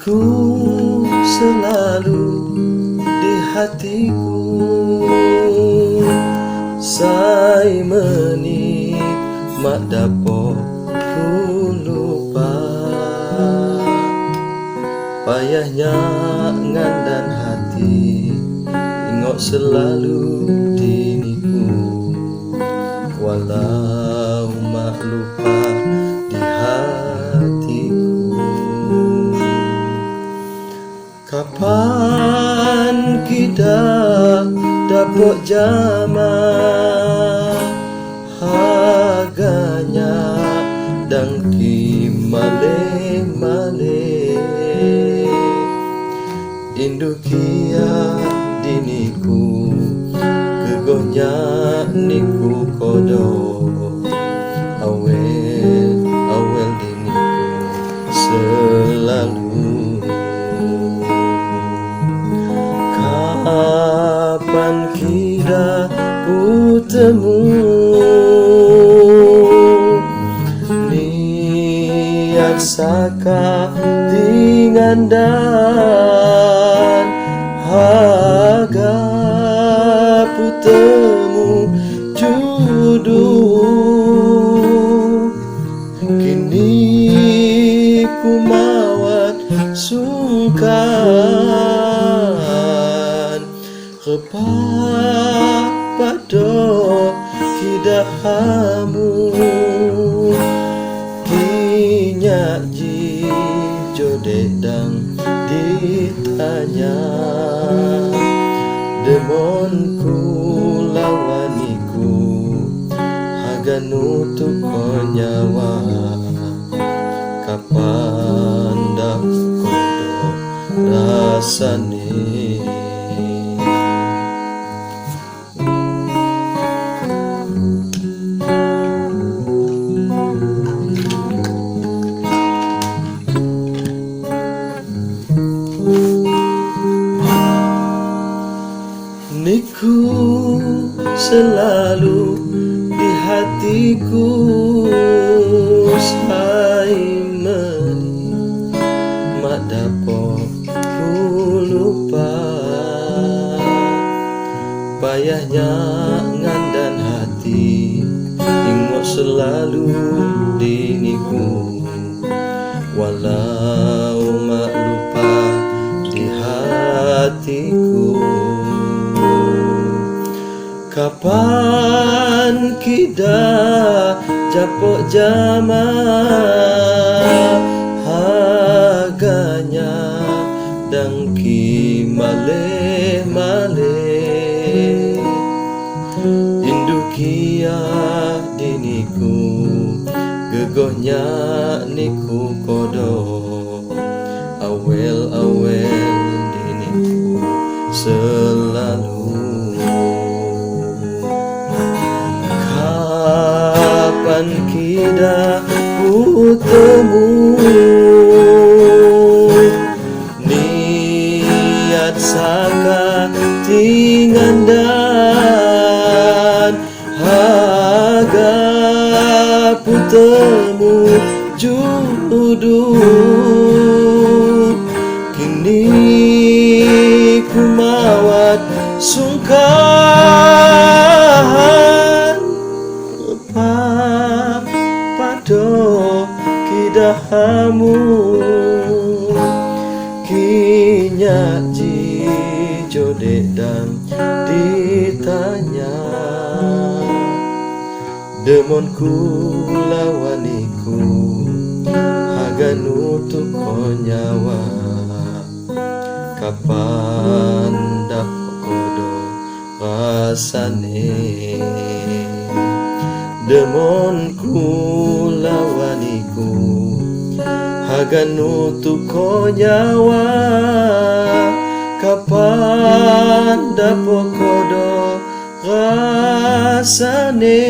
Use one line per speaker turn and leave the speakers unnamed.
Niku selalu di hatiku, sai menit mak dapok ku lupa. Payahnya ngandan hati, ingok selalu diniku, walau mak lupa di hatiku. Kapan kita dapat jama harganya dan male-male indukia diniku kegonya niku kodo awel diniku selalu. Kapan kita bertemu, niat saka dengan dan harga bertemu judul. Kini ku mawat sungkan kepada kidahamu, kinyak ji jodedang ditanya demonku lawaniku haga nutup nyawa. Kapan dah kodo rasane. Niku selalu di hatiku, sai menit mak dapok ku lupa. Payahnya ngandan hati, ingok selalu diniku, walau mak lupa di hatiku. Kapan kita japok jama harganya dan male-male indukia diniku gegohnya niku kodo awel diniku selalu. Kapan kita bertemu, niat saka dengan dan harga bertemu judul. Kini ku mawat sungkan pada kidahamu, kinyak ji jodedang ditanya demonku lawaniku haga nutup nyawa. Kapan dapat kodo rasane demonku lawaniku haga nutup nyawa. Kapan dapat kodo rasane.